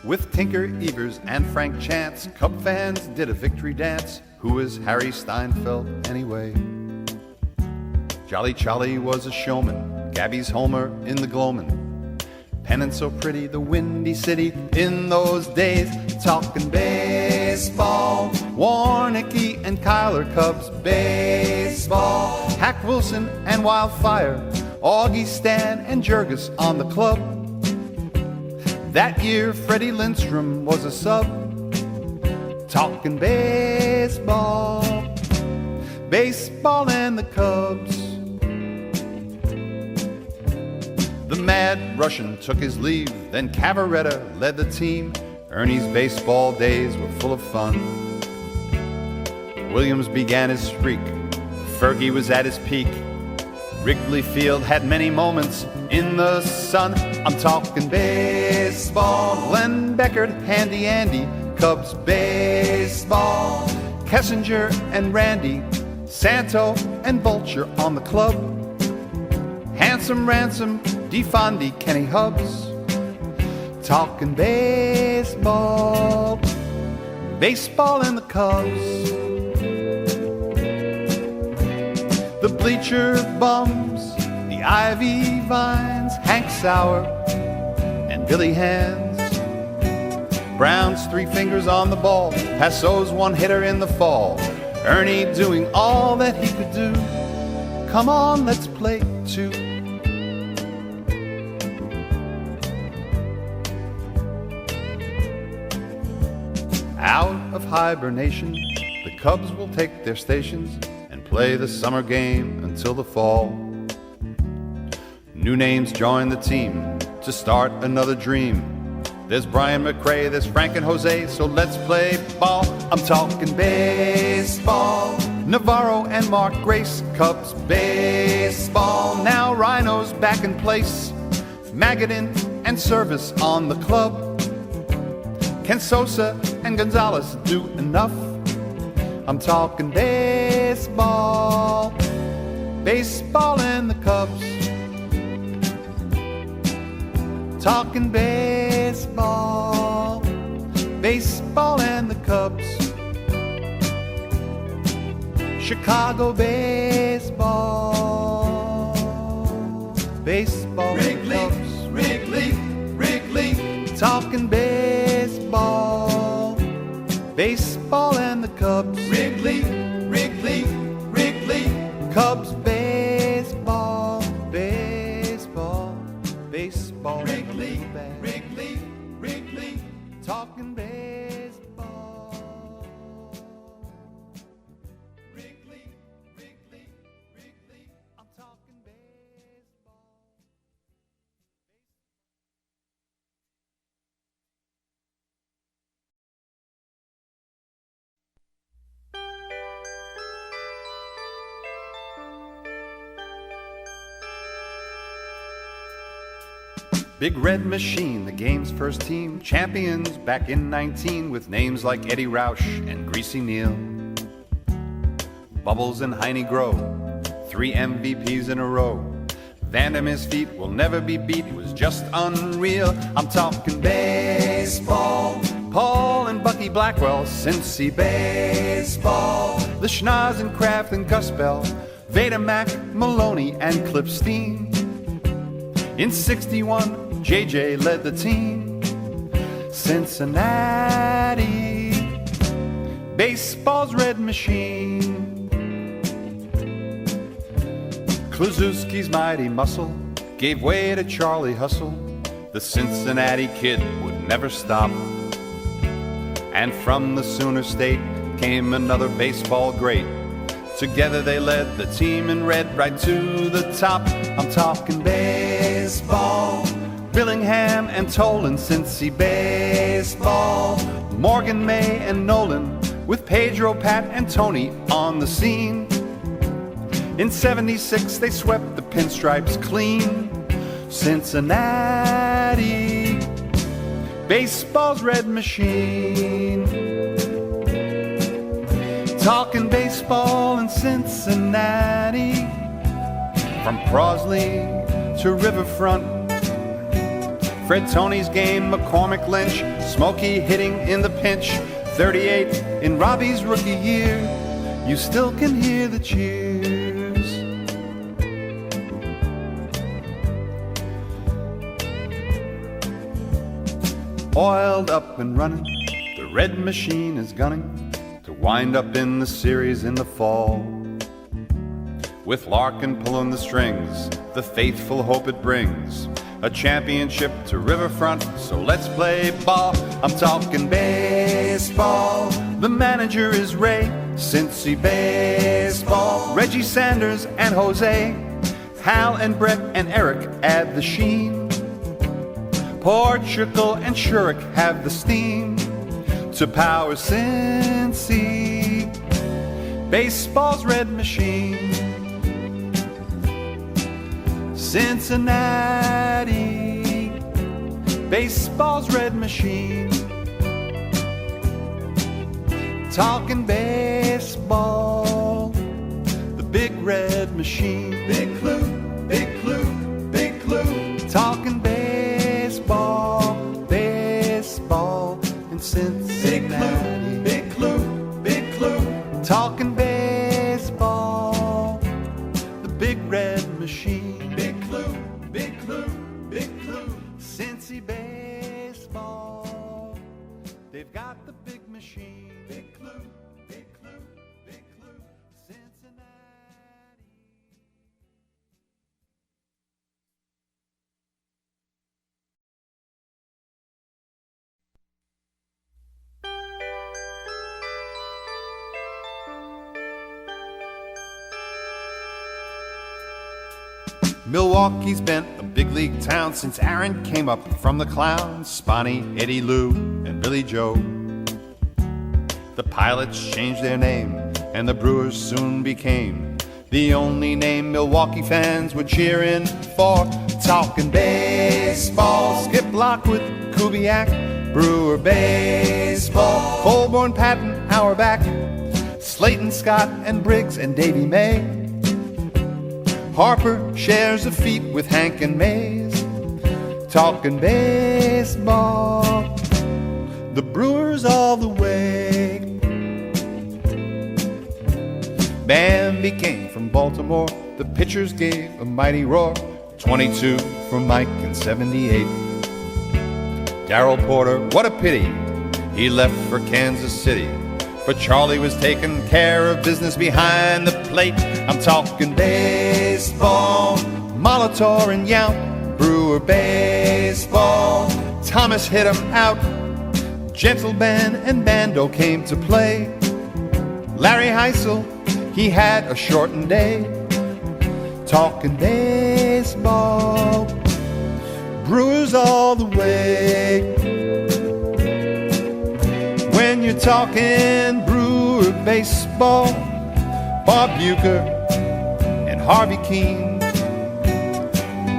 With Tinker Evers and Frank Chance, Cub fans did a victory dance. Who is Harry Steinfeld anyway? Jolly Charlie was a showman, Gabby's Homer in the Gloamin'. Pennant so pretty, the Windy City in those days. Talkin' baseball, Warnicki and Kyler Cubs baseball. Hack Wilson and Wildfire, Augie Stan and Jurgis on the club. That year Freddie Lindstrom was a sub. Talkin' baseball, baseball and the Cubs. The mad Russian took his leave, then Cavaretta led the team. Ernie's baseball days were full of fun. Williams began his streak, Fergie was at his peak. Wrigley Field had many moments in the sun. I'm talking baseball, Glenn Beckert, Handy Andy, Cubs baseball. Kessinger and Randy, Santo and Vulture on the club. Handsome Ransom, DeFondi, Kenny Hubbs. Talking baseball, baseball and the Cubs. The bleacher bums, the ivy vines, Hank Sauer and Billy Hands. Brown's three fingers on the ball, Passo's one hitter in the fall. Ernie doing all that he could do. Come on, let's play two. Out of hibernation, the Cubs will take their stations and play the summer game until the fall. New names join the team to start another dream. There's Brian McRae, there's Frank and Jose, so let's play ball. I'm talking baseball, Navarro and Mark Grace, Cubs baseball. Now Rhino's back in place, Magadan and Service on the club. Can Sosa and Gonzalez do enough? I'm talking baseball, baseball and the Cubs. Talking baseball, baseball and the Cubs. Chicago baseball, baseball Wrigley, and the Cubs. Wrigley, Wrigley. Talking baseball, baseball and the Cubs. Wrigley, Wrigley, Wrigley. Cubs baseball, baseball, baseball. Wrigley, bad. Wrigley, Wrigley. Talking baseball. Wrigley, Wrigley, Wrigley. I'm talking baseball. Big Red Machine, the game's first team, champions back in 19 with names like Eddie Roush and Greasy Neal. Bubbles and Heine Grow, 3 MVPs in a row. Vandermeer's feet will never be beat, it was just unreal. I'm talking baseball, Paul and Bucky Blackwell, Cincy baseball. The Schnoz and Kraft and Gus Bell, Vader Mack, Maloney and Clip Steen. In 61, JJ led the team. Cincinnati, baseball's red machine. Kluszewski's mighty muscle gave way to Charlie Hustle. The Cincinnati Kid would never stop. And from the Sooner State came another baseball great. Together they led the team in red right to the top. I'm talking baseball, Billingham and Tolan, Cincy baseball. Morgan, May and Nolan with Pedro, Pat and Tony on the scene. In 76 they swept the pinstripes clean. Cincinnati, baseball's red machine. Talking baseball in Cincinnati, from Crosley to Riverfront, Fred Tony's game, McCormick Lynch, Smokey hitting in the pinch, 38 in Robbie's rookie year, you still can hear the cheers. Oiled up and running, the red machine is gunning to wind up in the series in the fall. With Larkin pulling the strings, the faithful hope it brings a championship to Riverfront, so let's play ball. I'm talking baseball. The manager is Ray, Cincy baseball. Reggie Sanders and Jose, Hal and Brett and Eric add the sheen. Portugal and Shurik have the steam to power Cincy. Baseball's red machine. Cincinnati, baseball's red machine. Talking baseball, the big red machine. Big clue, big clue, big clue. Talking baseball, baseball in Cincinnati. Big clue, big clue. Talking baseball, the big red machine. Big clue, big clue. Cincy baseball, they've got the big machine. Big clue, big clue, big clue. Cincinnati. Milwaukee's been a big league town since Aaron came up from the clowns. Spotty, Eddie Lou, and Billy Joe. The Pilots changed their name, and the Brewers soon became the only name Milwaukee fans were cheering for. Talking baseball, Skip Lockwood, Kubiak, Brewer baseball, Colborne, Patton, Auerbach, Slayton, Scott, and Briggs, and Davey May. Harper shares a feat with Hank and Mays. Talking baseball, the Brewers all the way. Bambi came from Baltimore, the pitchers gave a mighty roar. 22 for Mike in 78. Darryl Porter, what a pity, he left for Kansas City. But Charlie was taking care of business behind the plate. I'm talking baseball, Molitor and Yount, Brewer baseball. Thomas hit him out, Gentle Ben and Bando came to play. Larry Heisel, he had a shortened day. Talking baseball, Brewers all the way. When you're talking Brewer baseball, Bob Uecker and Harvey Keene.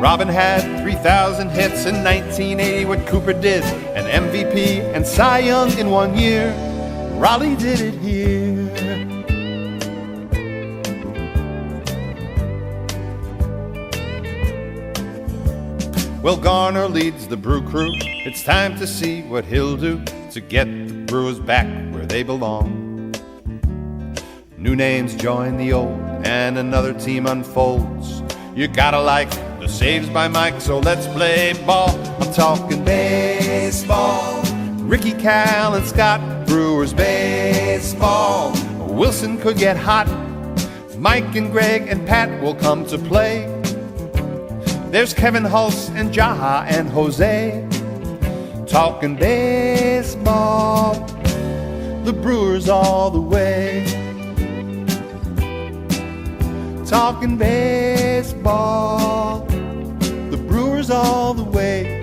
Robin had 3,000 hits in 1980, what Cooper did, an MVP and Cy Young in 1 year. Raleigh did it here. Well, Garner leads the Brew Crew. It's time to see what he'll do to get the Brewers back where they belong. New names join the old, and another team unfolds. You gotta like the saves by Mike, so let's play ball. I'm talking baseball, Ricky, Cal, and Scott, Brewers baseball. Wilson could get hot, Mike and Greg and Pat will come to play. There's Kevin Hulse and Jaha and Jose. Talking baseball, the Brewers all the way. Talking baseball, the Brewers all the way.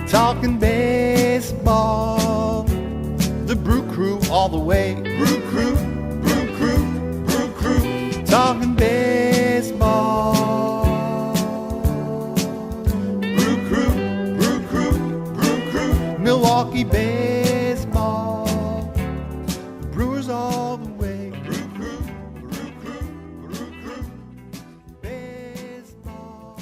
Talking baseball, the Brew Crew all the way. Brew crew, brew crew, brew crew. Talking baseball. Brew crew, brew crew, brew crew. Milwaukee baseball, the Brewers all the way. Brew crew, brew crew, brew crew. Baseball.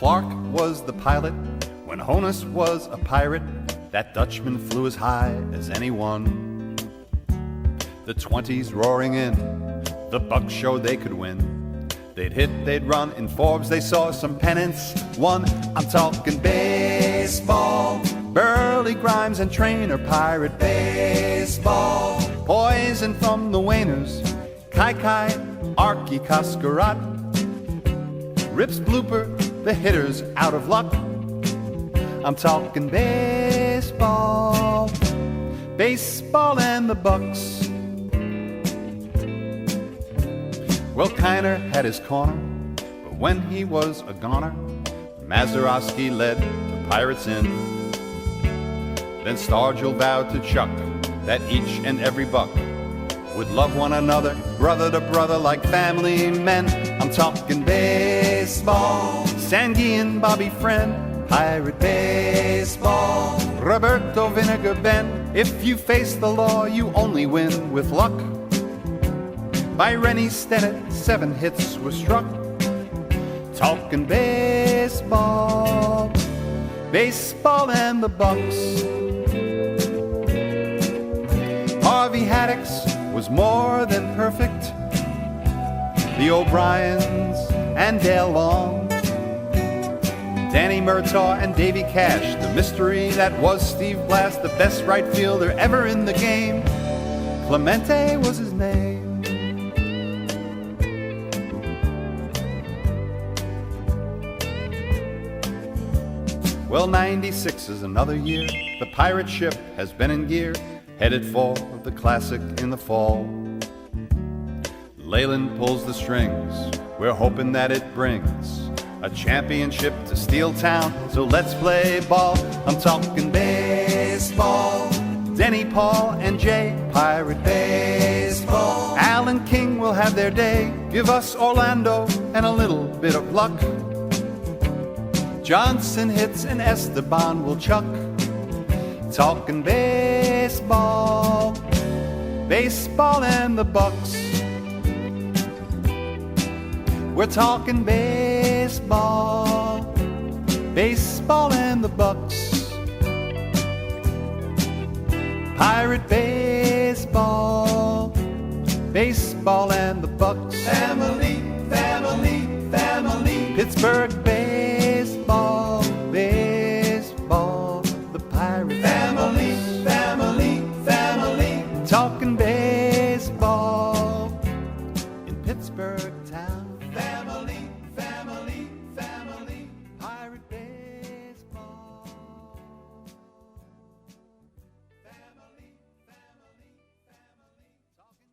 Clark was the pilot, when Honus was a pirate, that Dutchman flew as high as anyone. The 20s roaring in, the Bucks showed they could win. They'd hit, they'd run, in Forbes they saw some pennants won. I'm talking baseball, Burley, Grimes, and Trainer, pirate baseball. Poison from the Wainers, Kai Kai, Archie, Cascarat. Rips blooper, the hitters out of luck. I'm talking baseball, baseball and the Bucks. Well, Kiner had his corner, but when he was a goner, Mazeroski led the Pirates in. Then Stargell vowed to Chuck that each and every Buck would love one another, brother to brother, like family men. I'm talking baseball, Sanguine, Bobby Friend, pirate baseball. Roberto Vinegar Ben, if you face the law, you only win with luck. By Rennie Stennett, 7 hits were struck. Talking baseball, baseball and the Bucks. Harvey Haddix was more than perfect. The O'Briens and Dale Long, Danny Murtaugh and Davy Cash, the mystery that was Steve Blass, the best right fielder ever in the game. Clemente was his name. Well, 96 is another year. The pirate ship has been in gear, headed for the Classic in the fall. Leyland pulls the strings. We're hoping that it brings a championship to Steel Town, so let's play ball. I'm talking baseball, Denny, Paul, and Jay, pirate baseball. Alan King will have their day. Give us Orlando and a little bit of luck. Johnson hits and Esteban will chuck. Talking baseball, baseball and the Bucks. We're talking baseball, baseball and the Bucks. Pirate baseball, baseball and the Bucks. Family, family, family. Pittsburgh baseball, baseball, the Pirate family, family, family. Talking baseball in Pittsburgh town. Family, family, family. Pirate baseball. Family, family, family. Talking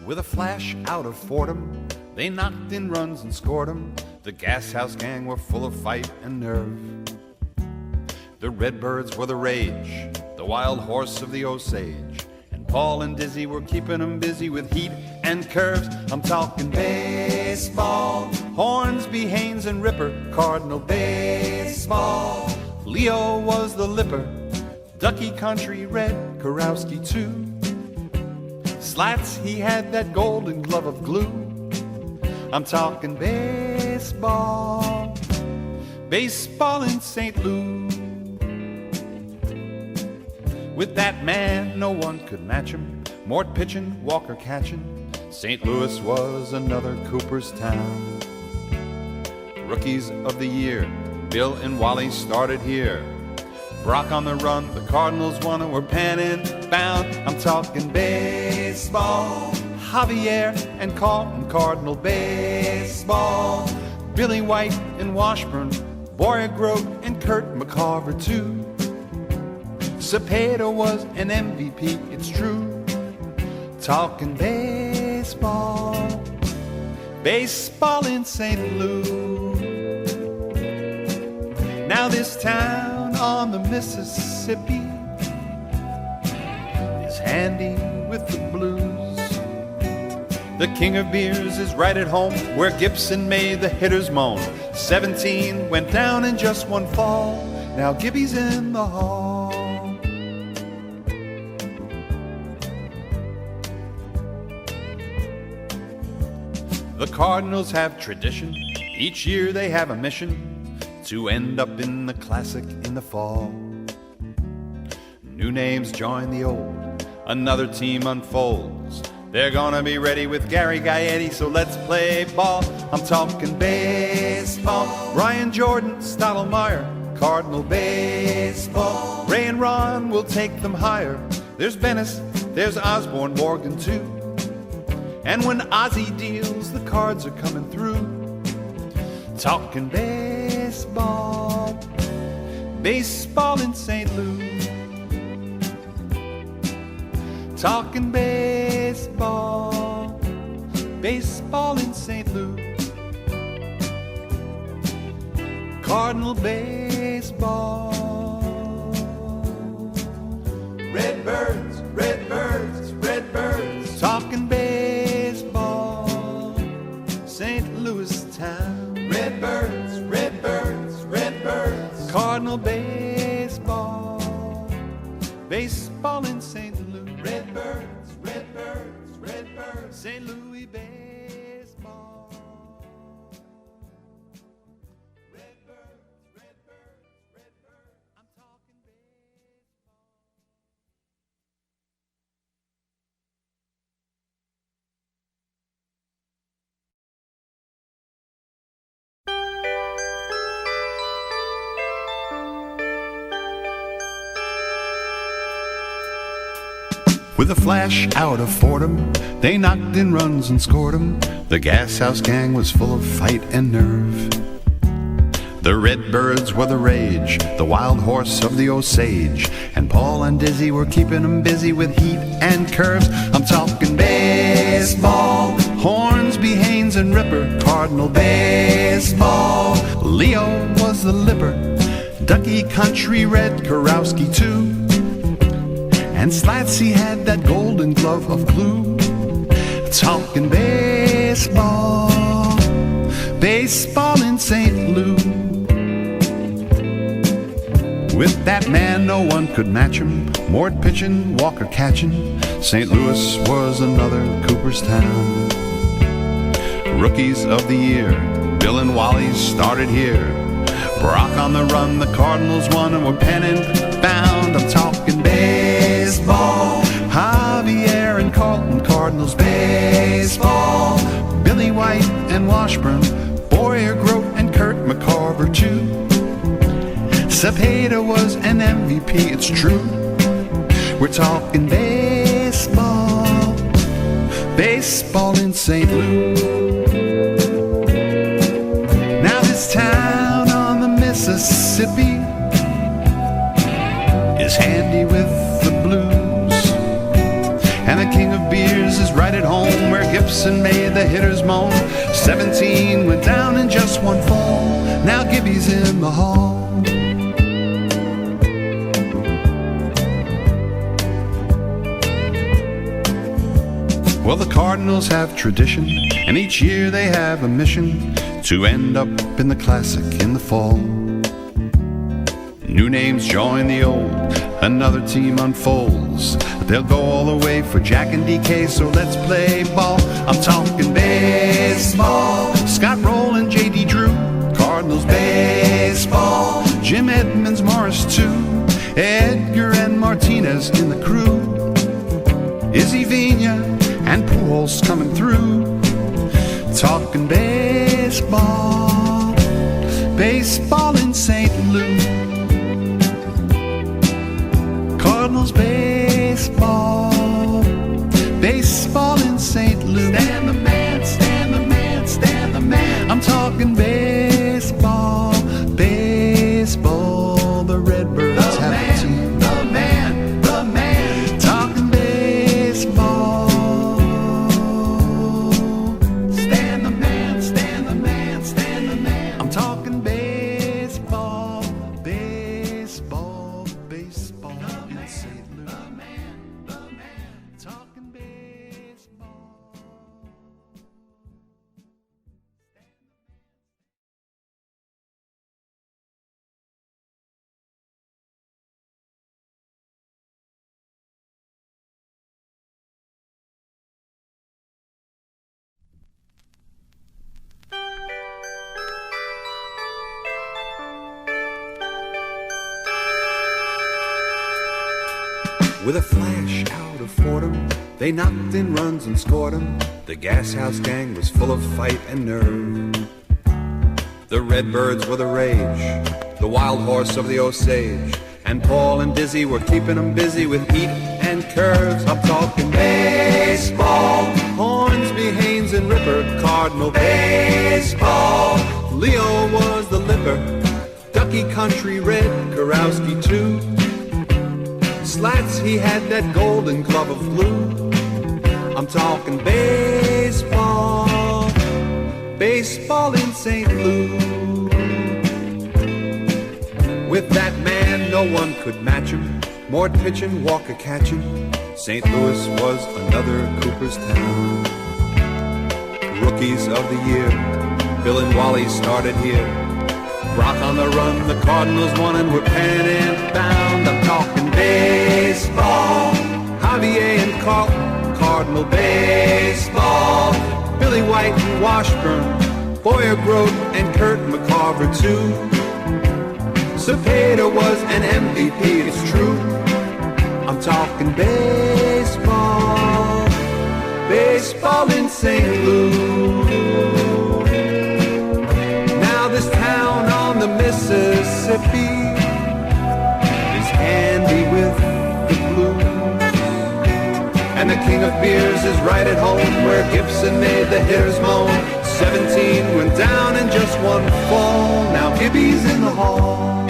With a flash out of Fordham, they knocked in runs and scored 'em. The Gas House Gang were full of fight and nerve. The Redbirds were the rage, the wild horse of the Osage, and Paul and Dizzy were keeping 'em busy with heat and curves. I'm talking baseball, Hornsby, Haynes, and Ripper, Cardinal baseball. Leo was the lipper, Ducky Country Red, Kurowski too. Slats, he had that golden glove of glue. I'm talking baseball, baseball in St. Louis. With that man, no one could match him. Mort pitching, Walker catching. St. Louis was another Cooperstown. Rookies of the year, Bill and Wally started here. Brock on the run, the Cardinals won and were pen and bound. I'm talking baseball, Javier and Carlton, Cardinal baseball. Billy White and Washburn, Boyer and Kurt McCarver too. Cepeda was an MVP, it's true. Talking baseball, baseball in St. Louis. Now this town on the Mississippi is handy with the blues. The king of beers is right at home, where Gibson made the hitters moan. 17 went down in just one fall, now Gibby's in the hall. The Cardinals have tradition, each year they have a mission to end up in the Classic in the fall. New names join the old, another team unfolds. They're gonna be ready with Gary Gaetti, so let's play ball. I'm talking baseball. Ryan Jordan, Stottlemyre, Cardinal baseball. Ray and Ron will take them higher. There's Venice, there's Osborne, Morgan too. And when Ozzie deals, the cards are coming through. Talking baseball, baseball in St. Louis. Talking baseball, baseball in St. Louis. Cardinal baseball. Redbirds, redbirds, redbirds. Talking baseball, St. Louis town. Redbirds, redbirds, redbirds. Cardinal baseball, baseball in St. Louis. Redbirds, redbirds, redbirds, St. Louis baseball. Redbirds, redbirds, redbirds, I'm talking baseball. With a flash out of Fordham, they knocked in runs and scored 'em. The Gas House Gang was full of fight and nerve. The Redbirds were the rage, the wild horse of the Osage, and Paul and Dizzy were keeping 'em busy with heat and curves. I'm talking baseball, Hornsby, Haynes, and Ripper, Cardinal baseball. Leo was the lipper, Ducky Country Red, Kurowski too. And Slatsy had that golden glove of glue. Talking baseball, baseball in St. Louis. With that man, no one could match him. Mort pitching, Walker catching. St. Louis was another Cooperstown. Rookies of the year, Bill and Wally started here. Brock on the run, the Cardinals won and were pen and bound. I'm talking baseball, Javier and Carlton, Cardinals baseball. Billy White and Washburn, Boyer, Grote, and Kurt McCarver too. Cepeda was an MVP, it's true. We're talking baseball, baseball in St. Louis. Now this town on the Mississippi is handy with the blues. And the king of beers is right at home, where Gibson made the hitters moan. 17 went down in just one fall, now Gibby's in the hall. Well, the Cardinals have tradition, and each year they have a mission to end up in the Classic in the fall. New names join the old, another team unfolds. They'll go all the way for Jack and DK, so let's play ball. I'm talking baseball, Scott Rowland, J.D. Drew, Cardinals baseball. Jim Edmonds, Morris too, Edgar and Martinez in the crew. Izzy Vina and Pujols coming through. Talking baseball, baseball in St. Louis. Cardinals baseball, baseball in St. Louis. Stand the man, stand the man, stand the man. I'm talking baseball, baseball. The Redbirds have a team. The man, the man. Talking baseball. Stand the man, stand the man, stand the man. I'm talking baseball, baseball, baseball in St. Louis. The man, talking baseball. With a flash out of Fordham, they knocked in runs and scored 'em. The Gas House Gang was full of fight and nerve. The Redbirds were the rage, the wild horse of the Osage, and Paul and Dizzy were keeping 'em busy with heat and curves. I'm talking baseball, Hornsby, Haynes, and Ripper, Cardinal baseball. Leo was the lipper, Ducky Country Red, Kurowski too. Slats, he had that golden glove of blue. I'm talking baseball, baseball in St. Louis. With that man, no one could match him. More pitching, Walker catching. St. Louis was another Cooperstown. Rookies of the year, Bill and Wally started here. Brock on the run, the Cardinals won and were pen and bound. I'm talking baseball, Javier and Carlton, Cardinal baseball. Billy White and Washburn, Boyer Grote and Kurt McCarver too. Cepeda was an MVP, it's true. I'm talking baseball, baseball in St. Louis. Now this town on the Mississippi is handy with the blues. And the king of beers is right at home where Gibson made the hitters moan. 17 went down in just one fall. Now Gibby's in the hall.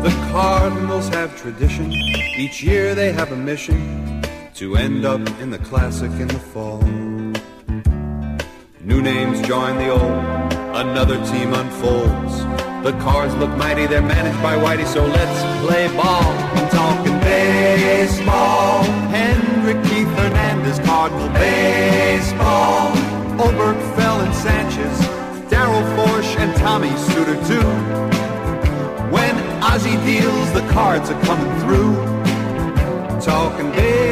The Cardinals have tradition. Each year they have a mission to end up in the Classic in the fall. New names join the old, another team unfolds. The Cards look mighty, they're managed by Whitey, so let's play ball. I'm talking baseball, Hendrick, Keith Hernandez, Cardinal baseball. Oberkfell and Sanchez, Darryl Forsch and Tommy Suter too. When Ozzie deals, the Cards are coming through. Talking baseball.